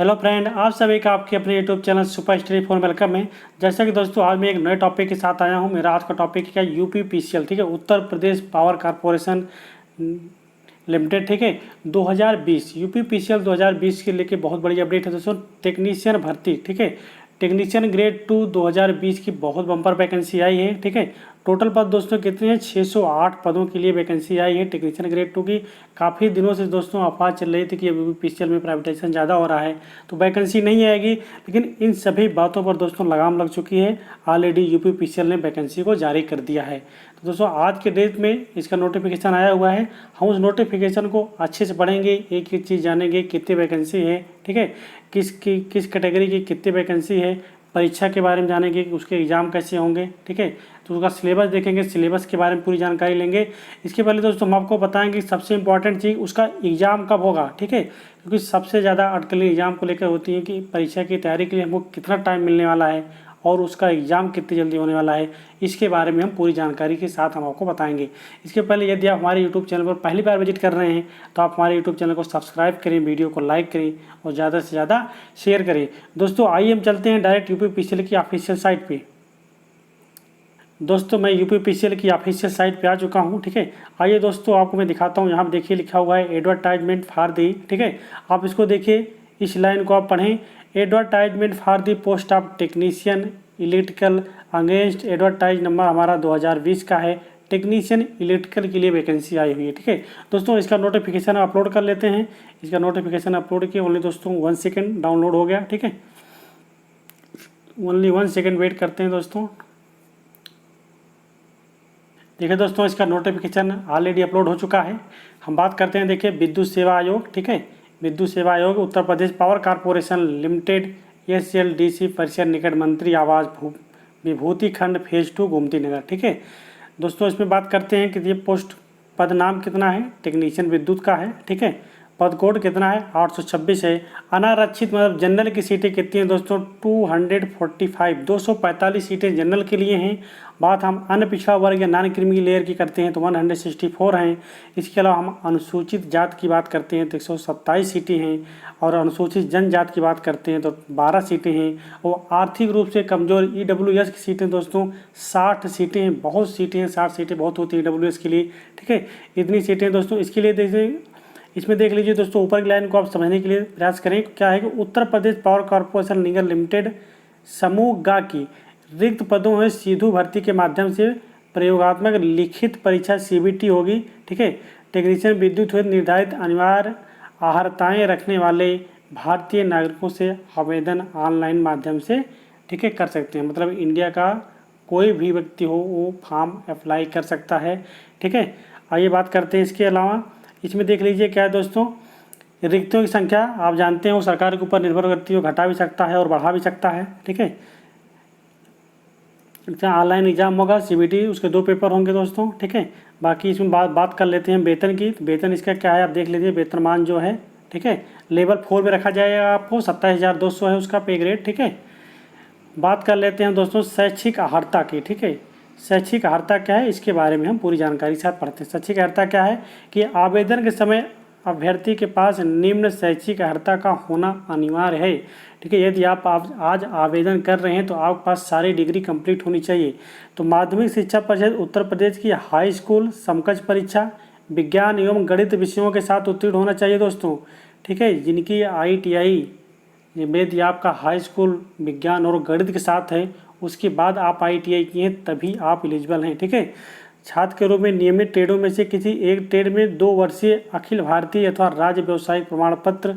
Hello friend, आप सभी का आपके अपने YouTube channel super study four welcome है। जैसा कि दोस्तों आज मैं एक नए टॉपिक के साथ आया हूं। मेरा आज का टॉपिक है यूपीपीसीएल, ठीक है, Uttar Pradesh power corporation limited, ठीक है। 2020 यूपीपीसीएल 2020 के लेके बहुत बड़ी अपडेट है दोस्तों। टेक्नीशियन भर्ती, ठीक है, टेक्नीशियन ग्रेड 2 2020 की बहुत बम्पर वैकेंसी आई है, ठीक है। टोटल पद दोस्तों कितने हैं? 608 पदों के लिए वैकेंसी आई है टेक्नीशियन ग्रेड 2 की। काफ़ी दिनों से दोस्तों अफवाह चल रही थी कि यूपीपीसीएल में प्राइवेटाइजेशन ज़्यादा हो रहा है तो वैकेंसी नहीं आएगी, लेकिन इन सभी बातों पर दोस्तों लगाम लग चुकी है। ऑलरेडी यूपीपीसीएल ने वैकेंसी को जारी कर दिया है। तो दोस्तों आज के डेट में इसका नोटिफिकेशन आया हुआ है। हम उस नोटिफिकेशन को अच्छे से पढ़ेंगे, एक एक चीज़ जानेंगे, कितनी वैकेंसी है, ठीक है, किस कैटेगरी की कितनी वैकेंसी है, परीक्षा के बारे में जानेंगे कि उसके एग्ज़ाम कैसे होंगे, ठीक है, तो उसका सिलेबस देखेंगे, सिलेबस के बारे में पूरी जानकारी लेंगे। इसके पहले दोस्तों हम आपको बताएंगे सबसे इम्पॉर्टेंट चीज़ उसका एग्ज़ाम कब होगा, ठीक है, क्योंकि सबसे ज़्यादा अटकलें एग्ज़ाम को लेकर होती हैं कि परीक्षा की तैयारी के लिए हमको कितना टाइम मिलने वाला है और उसका एग्ज़ाम कितनी जल्दी होने वाला है। इसके बारे में हम पूरी जानकारी के साथ हम आपको बताएंगे। इसके पहले यदि आप हमारे यूट्यूब चैनल पर पहली बार विजिट कर रहे हैं तो आप हमारे यूट्यूब चैनल को सब्सक्राइब करें, वीडियो को लाइक करें और ज़्यादा से ज़्यादा शेयर करें। दोस्तों आइए हम चलते हैं डायरेक्ट यूपीपीसीएल की ऑफिशियल साइट पर। दोस्तों मैं यूपीपीसीएल की ऑफिशियल साइट पे आ चुका हूँ, ठीक है। आइए दोस्तों आपको मैं दिखाता हूँ। यहाँ पर देखिए लिखा हुआ है एडवर्टाइजमेंट फॉर दी, ठीक है, आप इसको देखिए, इस लाइन को आप पढ़ें। Advertisement for the post of technician electrical against advertise number हमारा 2020 का है। टेक्नीशियन इलेक्ट्रिकल के लिए वैकेंसी आई हुई है, ठीक है। दोस्तों इसका नोटिफिकेशन अपलोड कर लेते हैं। इसका नोटिफिकेशन अपलोड किया, ओनली दोस्तों 1 सेकेंड डाउनलोड हो गया, ठीक है। ओनली 1 सेकेंड वेट करते हैं दोस्तों। देखिए दोस्तों इसका नोटिफिकेशन ऑलरेडी अपलोड हो चुका है। हम बात करते हैं, देखिए, विद्युत सेवा आयोग, ठीक है, विद्युत सेवा आयोग Uttar Pradesh power corporation limited SLDC परिसर निकट मंत्री आवास विभूति खंड फेज 2 गोमती नगर, ठीक है। दोस्तों इसमें बात करते हैं कि ये पोस्ट पद नाम कितना है, टेक्नीशियन विद्युत का है, ठीक है। पद कोड कितना है? 826 है। अनारक्षित मतलब जनरल की सीटें कितनी हैं दोस्तों? 245 245 सीटें जनरल के लिए हैं। बात हम अन्य पिछड़ा वर्ग या नॉन क्रीमी लेयर की करते हैं तो 164 हैं। इसके अलावा हम अनुसूचित जात की बात करते हैं तो 127 सीटें हैं और अनुसूचित जनजात की बात करते हैं तो 12 सीटें हैं। और आर्थिक रूप से कमज़ोर ईडब्ल्यूएस की सीटें दोस्तों 60 सीटें हैं। बहुत सीटें हैं, 60 सीटें बहुत होती हैं ईडब्ल्यूएस के लिए, ठीक है। इतनी सीटें दोस्तों इसके लिए देखें। इसमें देख लीजिए दोस्तों, ऊपर की लाइन को आप समझने के लिए प्रयास करें। क्या है कि उत्तर प्रदेश पावर कॉरपोरेशन निगम लिमिटेड समूह गा की रिक्त पदों में सीधू भर्ती के माध्यम से प्रयोगात्मक लिखित परीक्षा सीबीटी होगी, ठीक है। टेक्नीशियन विद्युत हुए निर्धारित अनिवार्य अर्हताएँ रखने वाले भारतीय नागरिकों से आवेदन ऑनलाइन माध्यम से, ठीक है, कर सकते हैं। मतलब इंडिया का कोई भी व्यक्ति हो वो फॉर्म अप्लाई कर सकता है, ठीक है। आइए बात करते हैं इसके अलावा। इसमें देख लीजिए क्या है दोस्तों, रिक्तियों की संख्या आप जानते हैं वो सरकार के ऊपर निर्भर करती है, घटा भी सकता है और बढ़ा भी सकता है, ठीक है। ऑनलाइन एग्जाम होगा सीबीटी, उसके 2 पेपर होंगे दोस्तों, ठीक है। बाकी इसमें बात कर लेते हैं वेतन की। वेतन इसका क्या है आप देख लीजिए। वेतनमान जो है, ठीक है, लेवल 4 में रखा जाएगा आपको। 27,200 है उसका पे ग्रेड, ठीक है। बात कर लेते हैं दोस्तों शैक्षिक अर्हता की, ठीक है। शैक्षिक अर्हता क्या है इसके बारे में हम पूरी जानकारी के साथ पढ़ते हैं। शैक्षिक अर्हता क्या है कि आवेदन के समय अभ्यर्थी के पास निम्न शैक्षिक अर्हता का होना अनिवार्य है, ठीक है। यदि आप आज आवेदन कर रहे हैं तो आपके पास सारी डिग्री कंप्लीट होनी चाहिए। तो माध्यमिक शिक्षा परिषद उत्तर प्रदेश की हाई स्कूल समकक्ष परीक्षा विज्ञान एवं गणित विषयों के साथ उत्तीर्ण होना चाहिए दोस्तों, ठीक है। जिनकी ITI यदि आपका हाई स्कूल विज्ञान और गणित के साथ है, उसके बाद आप ITI किए हैं तभी आप एलिजिबल हैं, ठीक है। छात्र के रूप में नियमित ट्रेडों में से किसी एक ट्रेड में 2 वर्षीय अखिल भारतीय अथवा राज्य व्यावसायिक प्रमाण पत्र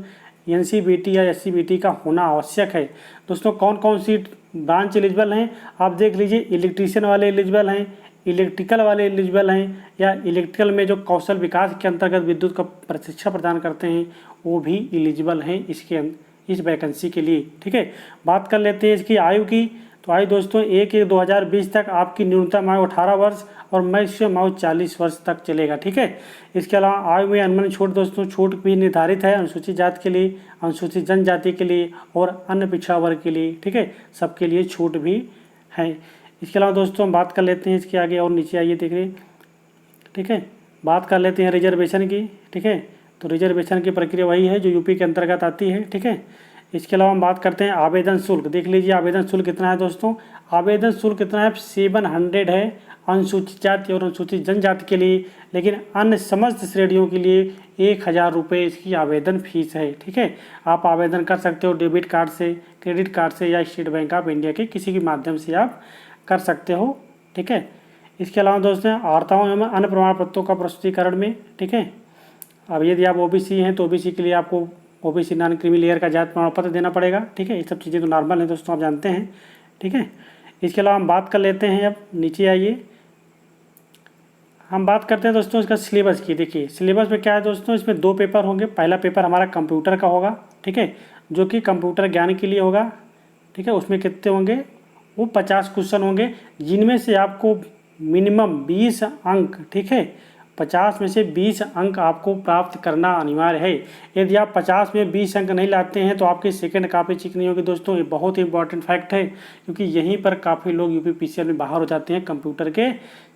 NCBT या SCBT का होना आवश्यक है। दोस्तों कौन कौन सी ब्रांच एलिजिबल हैं आप देख लीजिए। इलेक्ट्रीशियन वाले एलिजिबल हैं, इलेक्ट्रिकल वाले एलिजिबल हैं, या इलेक्ट्रिकल में जो कौशल विकास के अंतर्गत विद्युत का प्रशिक्षण प्रदान करते हैं वो भी एलिजिबल हैं इस वैकेंसी के लिए, ठीक है। बात कर लेते हैं इसकी आयु की। तो आयु दोस्तों 1/1/2020 तक आपकी न्यूनतम आयु 18 वर्ष और मैक्सिमम आयु 40 वर्ष तक चलेगा, ठीक है। इसके अलावा आयु में अनुमन छूट दोस्तों छूट भी निर्धारित है अनुसूचित जाति के लिए, अनुसूचित जनजाति के लिए और अन्य पिछड़ा वर्ग के लिए, ठीक है। सबके लिए छूट भी है। इसके अलावा दोस्तों हम बात कर लेते हैं इसके आगे और नीचे आइए देखिए, ठीक है। बात कर लेते हैं रिजर्वेशन की, ठीक है। तो रिजर्वेशन की प्रक्रिया वही है जो यूपी के अंतर्गत आती है, ठीक है। इसके अलावा हम बात करते हैं आवेदन शुल्क। देख लीजिए आवेदन शुल्क कितना है दोस्तों। आवेदन शुल्क कितना है, 700 है अनुसूचित जाति और अनुसूचित जनजाति के लिए, लेकिन अन्य समस्त श्रेणियों के लिए 1000 रुपये इसकी आवेदन फीस है। ठीक है, आप आवेदन कर सकते हो डेबिट कार्ड से, क्रेडिट कार्ड से या स्टेट बैंक ऑफ इंडिया के किसी भी माध्यम से आप कर सकते हो। ठीक है, इसके अलावा दोस्तों वार्ताओं एवं अन्य प्रमाण पत्रों का प्रस्तुतिकरण में, ठीक है, अब यदि आप ओबीसी हैं तो ओबीसी के लिए आपको ओबीसी नॉन क्रीमी लेयर का जाति प्रमाण पत्र देना पड़ेगा। ठीक है, ये सब चीज़ें तो नॉर्मल हैं दोस्तों, आप जानते हैं। ठीक है, इसके अलावा हम बात कर लेते हैं, अब नीचे आइए, हम बात करते हैं दोस्तों इसका सिलेबस की। देखिए सिलेबस में क्या है दोस्तों, इसमें 2 पेपर होंगे। पहला पेपर हमारा कंप्यूटर का होगा, ठीक है, जो कि कंप्यूटर ज्ञान के लिए होगा। ठीक है, उसमें कितने होंगे, वो 50 क्वेश्चन होंगे, जिनमें से आपको मिनिमम 20 अंक, ठीक है, 50 में से 20 अंक आपको प्राप्त करना अनिवार्य है। यदि आप 50 में 20 अंक नहीं लाते हैं तो आपकी सेकंड कॉपी चेक नहीं होगी दोस्तों। ये बहुत ही इंपॉर्टेंट फैक्ट है, क्योंकि यहीं पर काफ़ी लोग यूपीपीसीएल में बाहर हो जाते हैं कंप्यूटर के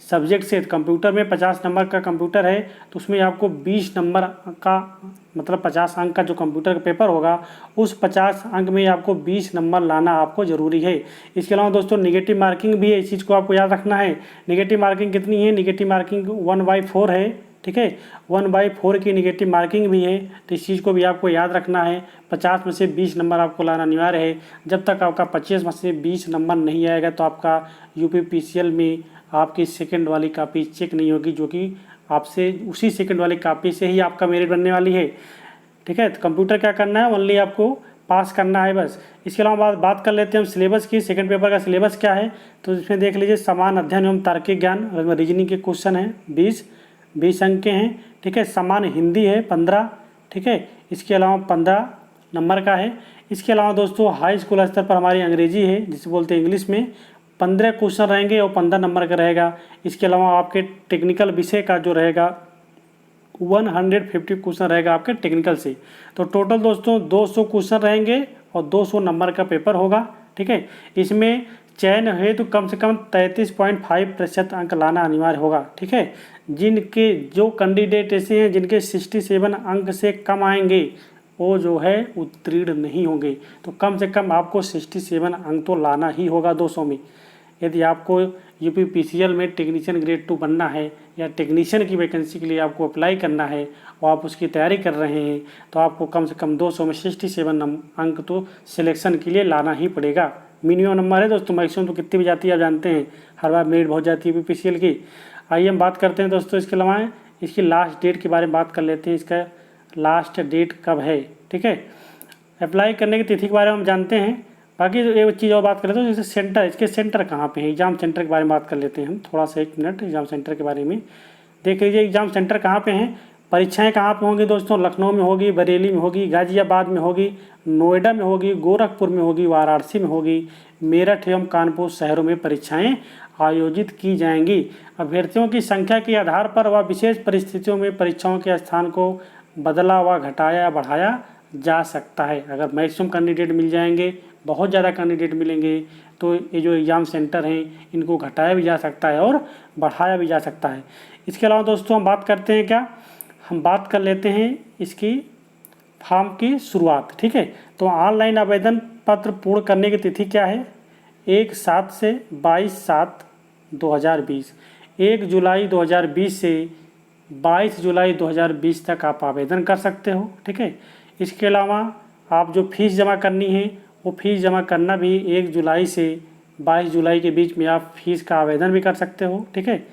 सब्जेक्ट से। कंप्यूटर में 50 नंबर का कंप्यूटर है तो उसमें आपको 20 नंबर का, मतलब 50 अंक का जो कंप्यूटर का पेपर होगा, उस 50 अंक में आपको 20 नंबर लाना आपको ज़रूरी है। इसके अलावा दोस्तों निगेटिव मार्किंग भी है, इस चीज़ को आपको याद रखना है। निगेटिव मार्किंग कितनी है, निगेटिव मार्किंग 1/4 है। ठीक है, 1/4 की निगेटिव मार्किंग भी है, तो इस चीज़ को भी आपको याद रखना है। 50 में से 20 नंबर आपको लाना अनिवार्य है। जब तक आपका 25 में से 20 नंबर नहीं आएगा तो आपका यूपीपीसीएल में आपकी सेकंड वाली कॉपी चेक नहीं होगी, जो कि आपसे उसी सेकंड वाली कॉपी से ही आपका मेरिट बनने वाली है। ठीक है, तो कंप्यूटर क्या करना है, ओनली आपको पास करना है बस। इसके अलावा बात कर लेते हैं हम सिलेबस की। सेकंड पेपर का सिलेबस क्या है, तो इसमें देख लीजिए समान अध्ययन एवं तार्किक ज्ञान, रीजनिंग के क्वेश्चन हैं 20 अंक के हैं। ठीक है, समान हिंदी है 15। ठीक है, इसके अलावा 15 नंबर का है। इसके अलावा दोस्तों हाई स्कूल स्तर पर हमारी अंग्रेजी है, जिसे बोलते हैं इंग्लिश में, 15 क्वेश्चन रहेंगे और 15 नंबर का रहेगा। इसके अलावा आपके टेक्निकल विषय का जो रहेगा 150 क्वेश्चन रहेगा आपके टेक्निकल से। तो टोटल दोस्तों 200 क्वेश्चन रहेंगे और 200 नंबर का पेपर होगा। ठीक है, इसमें चयन है तो कम से कम 33.5% अंक लाना अनिवार्य होगा। ठीक है, जिनके जो कैंडिडेट ऐसे हैं जिनके 67 अंक से कम आएंगे वो जो है उत्तीर्ण नहीं होंगे। तो कम से कम आपको 67 अंक तो लाना ही होगा 200 में। यदि आपको यूपीपीसीएल में टेक्नीशियन ग्रेड 2 बनना है या टेक्नीशियन की वैकेंसी के लिए आपको अप्लाई करना है और आप उसकी तैयारी कर रहे हैं, तो आपको कम से कम 200 में 67 अंक तो सिलेक्शन के लिए लाना ही पड़ेगा। मिनिमम नंबर है दोस्तों, मैक्सिमम तो कितनी भी जाती है आप जानते हैं, हर बार मेरिट बहुत जाती है यूपीपीसीएल की। आइए हम बात करते हैं दोस्तों इसके अलावा इसकी लास्ट डेट के बारे में बात कर लेते हैं। इसका लास्ट डेट कब है, ठीक है, अप्लाई करने की तिथि के बारे में हम जानते हैं। बाकी एक चीज़ और बात करें तो जैसे सेंटर, इसके सेंटर कहाँ पे है, एग्ज़ाम सेंटर के बारे में बात कर लेते हैं हम थोड़ा सा, 1 मिनट एग्ज़ाम सेंटर के बारे में देख लीजिए। एग्ज़ाम सेंटर कहाँ पे हैं, परीक्षाएं कहाँ पे होंगी दोस्तों, लखनऊ में होगी, बरेली में होगी, गाज़ियाबाद में होगी, नोएडा में होगी, गोरखपुर में होगी, वाराणसी में होगी, मेरठ एवं कानपुर शहरों में परीक्षाएं आयोजित की जाएंगी। अभ्यर्थियों की संख्या के आधार पर व विशेष परिस्थितियों में परीक्षाओं के स्थान को बदला व घटाया या बढ़ाया जा सकता है। अगर मैक्सिमम कैंडिडेट मिल जाएंगे, बहुत ज़्यादा कैंडिडेट मिलेंगे, तो ये जो एग्ज़ाम सेंटर हैं इनको घटाया भी जा सकता है और बढ़ाया भी जा सकता है। इसके अलावा दोस्तों हम बात करते हैं क्या, हम बात कर लेते हैं इसकी फॉर्म की शुरुआत। ठीक है, तो ऑनलाइन आवेदन पत्र पूर्ण करने की तिथि क्या है, 1/7 से 22/7/2020, 1 जुलाई 2020 से 22 जुलाई 2020 तक आप आवेदन कर सकते हो। ठीक है, इसके अलावा आप जो फीस जमा करनी है वो फीस जमा करना भी 1 जुलाई से 22 जुलाई के बीच में आप फीस का आवेदन भी कर सकते हो। ठीक है,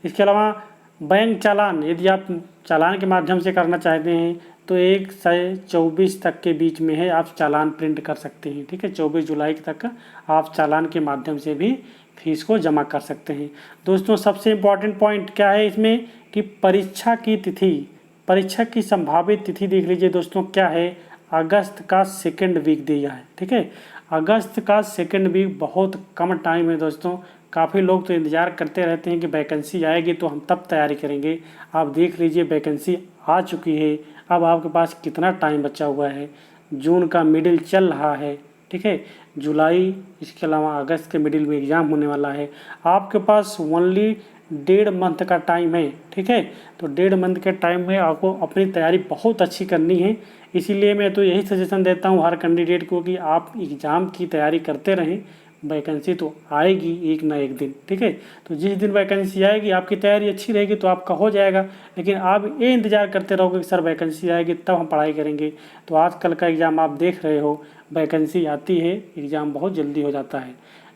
इसके अलावा बैंक चालान, यदि आप चालान के माध्यम से करना चाहते हैं तो 1 से 24 तक के बीच में है, आप चालान प्रिंट कर सकते हैं। ठीक है, 24 जुलाई तक आप चालान के माध्यम से भी फीस को जमा कर सकते हैं। दोस्तों सबसे इम्पॉर्टेंट पॉइंट क्या है इसमें कि परीक्षा की तिथि, परीक्षा की संभावित तिथि देख लीजिए दोस्तों क्या है, अगस्त का 2nd वीक दिया है। ठीक है, अगस्त का 2nd वीक बहुत कम टाइम है दोस्तों। काफ़ी लोग तो इंतज़ार करते रहते हैं कि वैकेंसी आएगी तो हम तब तैयारी करेंगे। आप देख लीजिए वैकेंसी आ चुकी है, अब आपके पास कितना टाइम बचा हुआ है। जून का मिडिल चल रहा है, ठीक है, जुलाई, इसके अलावा अगस्त के मिडिल में एग्ज़ाम होने वाला है। आपके पास ओनली 1.5 मंथ का टाइम है, ठीक है। तो 1.5 मंथ के टाइम में आपको अपनी तैयारी बहुत अच्छी करनी है। इसीलिए मैं तो यही सजेशन देता हूँ हर कैंडिडेट को कि आप एग्ज़ाम की तैयारी करते रहें, वैकेंसी तो आएगी एक ना एक दिन, ठीक है। तो जिस दिन वैकेंसी आएगी आपकी तैयारी अच्छी रहेगी तो आपका हो जाएगा। लेकिन आप ये इंतज़ार करते रहोगे कि सर वैकेंसी आएगी तब हम पढ़ाई करेंगे, तो आजकल का एग्ज़ाम आप देख रहे हो, वैकेंसी आती है, एग्ज़ाम बहुत जल्दी हो जाता है।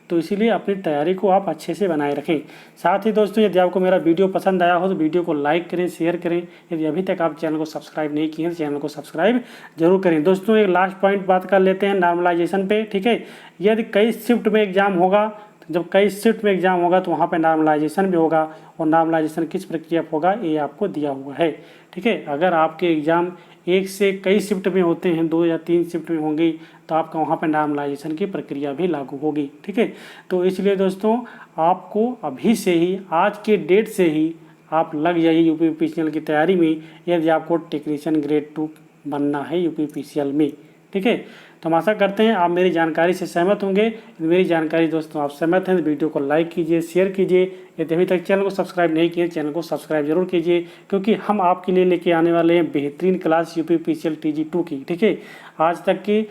तो इसीलिए अपनी तैयारी को आप अच्छे से बनाए रखें। साथ ही दोस्तों, यदि आपको मेरा वीडियो पसंद आया हो तो वीडियो को लाइक करें, शेयर करें। यदि अभी तक आप चैनल को सब्सक्राइब नहीं किए हैं तो चैनल को सब्सक्राइब जरूर करें। दोस्तों, एक लास्ट पॉइंट बात कर लेते हैं नॉर्मलाइजेशन पे, ठीक है। यदि कई शिफ्ट में एग्ज़ाम होगा, जब कई शिफ्ट में एग्ज़ाम होगा तो वहाँ पे नॉर्मलाइजेशन भी होगा, और नॉर्मलाइजेशन किस प्रक्रिया पर होगा ये आपको दिया हुआ है, ठीक है। अगर आपके एग्ज़ाम एक से कई शिफ्ट में होते हैं, 2 या 3 शिफ्ट में होंगी, तो आपका वहाँ पर नॉर्मलाइजेशन की प्रक्रिया भी लागू होगी, ठीक है। तो इसलिए दोस्तों, आपको अभी से ही, आज के डेट से ही आप लग जाइए यूपीपीसीएल की तैयारी में, यदि आपको टेक्नीशियन ग्रेड 2 बनना है यूपीपीसीएल में, ठीक है। तो हम आशा करते हैं आप मेरी जानकारी से सहमत होंगे। मेरी जानकारी दोस्तों आप सहमत हैं तो वीडियो को लाइक कीजिए, शेयर कीजिए। यदि अभी तक चैनल को सब्सक्राइब नहीं किए, चैनल को सब्सक्राइब जरूर कीजिए, क्योंकि हम आपके लिए लेके आने वाले हैं बेहतरीन क्लास यूपीपीसीएल TG2 की, ठीक है। आज तक की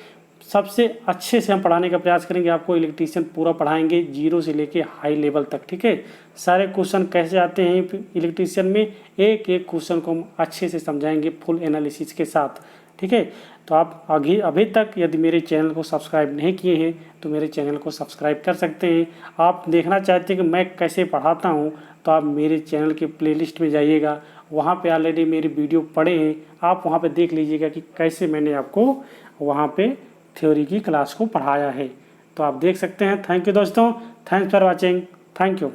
सबसे अच्छे से हम पढ़ाने का प्रयास करेंगे। आपको इलेक्ट्रीशियन पूरा पढ़ाएंगे, जीरो से लेके हाई लेवल तक, ठीक है। सारे क्वेश्चन कैसे आते हैं इलेक्ट्रीशियन में, एक एक क्वेश्चन को हम अच्छे से समझाएंगे फुल एनालिसिस के साथ, ठीक है। तो आप अभी तक यदि मेरे चैनल को सब्सक्राइब नहीं किए हैं तो मेरे चैनल को सब्सक्राइब कर सकते हैं। आप देखना चाहते हैं कि मैं कैसे पढ़ाता हूं, तो आप मेरे चैनल के प्लेलिस्ट में जाइएगा, वहां पे ऑलरेडी मेरी वीडियो पड़े हैं, आप वहां पे देख लीजिएगा कि कैसे मैंने आपको वहां पे थ्योरी की क्लास को पढ़ाया है, तो आप देख सकते हैं। थैंक यू दोस्तों, thanks for watching, thank you.